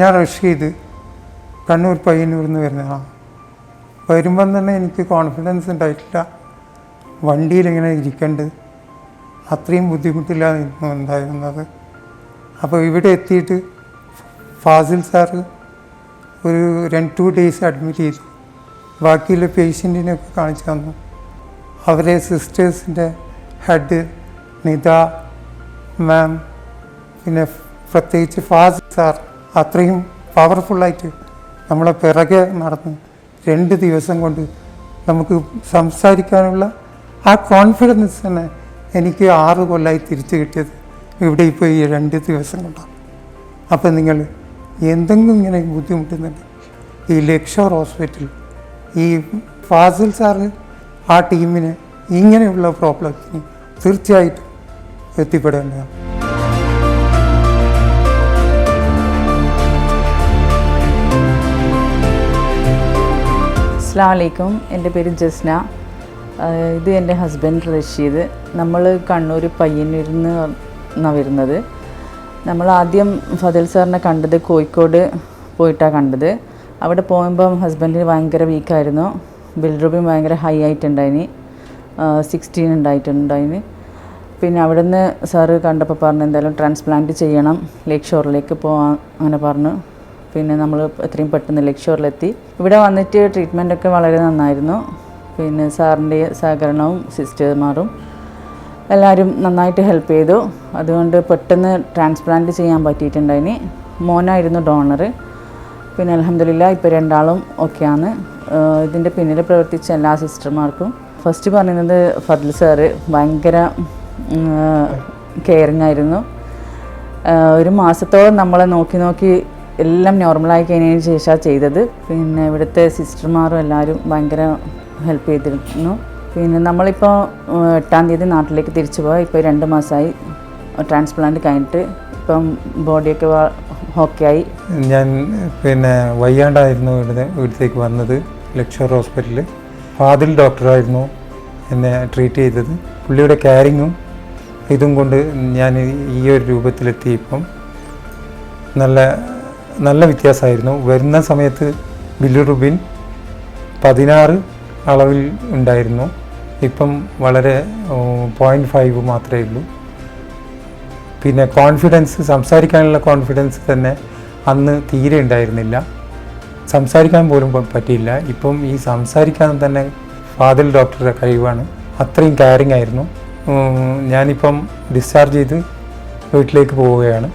ഞാൻ റഷീദ്, കണ്ണൂർ പയ്യന്നൂരിൽ നിന്ന് വരുന്നതാണ്. വരുമ്പം തന്നെ എനിക്ക് കോൺഫിഡൻസ് ഉണ്ടായിട്ടില്ല. വണ്ടിയിലിങ്ങനെ ഇരിക്കേണ്ടത് അത്രയും ബുദ്ധിമുട്ടില്ലായിരുന്നു ഉണ്ടായിരുന്നത്. അപ്പോൾ ഇവിടെ എത്തിയിട്ട് ഫാസിൽ സാറ് ഒരു 2 ഡേയ്സ് അഡ്മിറ്റ് ചെയ്തു. ബാക്കിയുള്ള പേഷ്യൻറ്റിനെയൊക്കെ കാണിച്ചു തന്നു. അവരെ സിസ്റ്റേഴ്സിൻ്റെ ഹെഡ് നിത മാം, പിന്നെ പ്രത്യേകിച്ച് ഫാസിൽ സാർ അത്രയും പവർഫുള്ളായിട്ട് നമ്മളെ പിറകെ നടന്ന് 2 ദിവസം കൊണ്ട് നമുക്ക് സംസാരിക്കാനുള്ള ആ കോൺഫിഡൻസ് തന്നെ എനിക്ക് 6 കൊല്ലമായി തിരിച്ചു കിട്ടിയത് ഇവിടെ ഇപ്പോൾ ഈ 2 ദിവസം കൊണ്ടാണ്. അപ്പം നിങ്ങൾ എന്തെങ്കിലും ഇങ്ങനെ ബുദ്ധിമുട്ടുന്നുണ്ട്, ഈ ലക്ഷോർ ഹോസ്പിറ്റൽ, ഈ ഫാസിൽ സാറ് ആ ടീമിന് ഇങ്ങനെയുള്ള പ്രോബ്ലത്തിന് തീർച്ചയായിട്ടും എത്തിപ്പെടേണ്ടതാണ്. അസ്സലാമു അലൈക്കും. എൻ്റെ പേര് ജസ്ന. ഇത് എൻ്റെ ഹസ്ബൻഡ് റഷീദ്. നമ്മൾ കണ്ണൂർ പയ്യന്നൂരിൽ നിന്നാണ് വരുന്നത്. നമ്മൾ ആദ്യം ഫതിൽ സാറിനെ കണ്ടത് കോഴിക്കോട് പോയിട്ടാണ് കണ്ടത്. അവിടെ പോകുമ്പം ഹസ്ബൻഡിന് ഭയങ്കര വീക്കായിരുന്നു. ബിൽറുബിൻ ഭയങ്കര ഹൈ ആയിട്ടുണ്ടായിന്, 16 ഉണ്ടായിട്ടുണ്ടായിന്. പിന്നെ അവിടെ നിന്ന് സാറ് കണ്ടപ്പോൾ പറഞ്ഞു എന്തായാലും ട്രാൻസ്പ്ലാന്റ് ചെയ്യണം, ലേക്ക് ഷോറിലേക്ക് പോകാൻ അങ്ങനെ പറഞ്ഞു. പിന്നെ നമ്മൾ എത്രയും പെട്ടെന്ന് ലേക്ക് ഷോറിലെത്തി. ഇവിടെ വന്നിട്ട് ട്രീറ്റ്മെൻറ്റൊക്കെ വളരെ നന്നായിരുന്നു. പിന്നെ സാറിൻ്റെ സഹകരണവും സിസ്റ്റർമാരും എല്ലാവരും നന്നായിട്ട് ഹെൽപ്പ് ചെയ്തു. അതുകൊണ്ട് പെട്ടെന്ന് ട്രാൻസ്പ്ലാന്റ് ചെയ്യാൻ പറ്റിയിട്ടുണ്ടായിന്. മോനായിരുന്നു ഡോണർ. പിന്നെ അൽഹംദുലില്ലാ ഇപ്പോൾ 2 ആളും ഓക്കെയാണ്. ഇതിൻ്റെ പിന്നിൽ പ്രവർത്തിച്ച എല്ലാ സിസ്റ്റർമാർക്കും ഫസ്റ്റ് പറയുന്നത് ഫദ്ൽ സാറ് ഭയങ്കര കെയറിങ് ആയിരുന്നു. 1 മാസത്തോളം നമ്മളെ നോക്കി എല്ലാം നോർമലായി കഴിഞ്ഞതിന് ശേഷമാണ് ചെയ്തത്. പിന്നെ ഇവിടുത്തെ സിസ്റ്റർമാരും എല്ലാവരും ഭയങ്കര ഹെൽപ്പ് ചെയ്തിരുന്നു. പിന്നെ നമ്മളിപ്പോൾ 8-ാം തീയതി നാട്ടിലേക്ക് തിരിച്ചു പോകാം. ഇപ്പോൾ 2 മാസമായി ട്രാൻസ്പ്ലാന്റ് കഴിഞ്ഞിട്ട്. ഇപ്പം ബോഡിയൊക്കെ ഓക്കെ ആയി. ഞാൻ പിന്നെ വയ്യാണ്ടായിരുന്നു ഇവിടത്തേക്ക് വന്നത്. ലക്ഷോർ ഹോസ്പിറ്റലിൽ ഫാദിൽ ഡോക്ടറായിരുന്നു എന്നെ ട്രീറ്റ് ചെയ്തത്. പുള്ളിയുടെ കെയറിങ്ങും ഇതും കൊണ്ട് ഞാൻ ഈ ഒരു രൂപത്തിലെത്തി. ഇപ്പം നല്ല വ്യത്യാസമായിരുന്നു. വരുന്ന സമയത്ത് ബിലിറുബിൻ 16 അളവിൽ ഉണ്ടായിരുന്നു. ഇപ്പം വളരെ 0.5 മാത്രമേ ഉള്ളൂ. പിന്നെ കോൺഫിഡൻസ്, സംസാരിക്കാനുള്ള കോൺഫിഡൻസ് തന്നെ അന്ന് തീരെ ഉണ്ടായിരുന്നില്ല. സംസാരിക്കാൻ പോലും പറ്റിയില്ല. ഇപ്പം ഈ സംസാരിക്കാൻ തന്നെ ഫാദിൽ ഡോക്ടറുടെ കഴിവാണ്. അത്രയും കെയറിങ് ആയിരുന്നു. ഞാനിപ്പം ഡിസ്ചാർജ് ചെയ്ത് വീട്ടിലേക്ക് പോവുകയാണ്.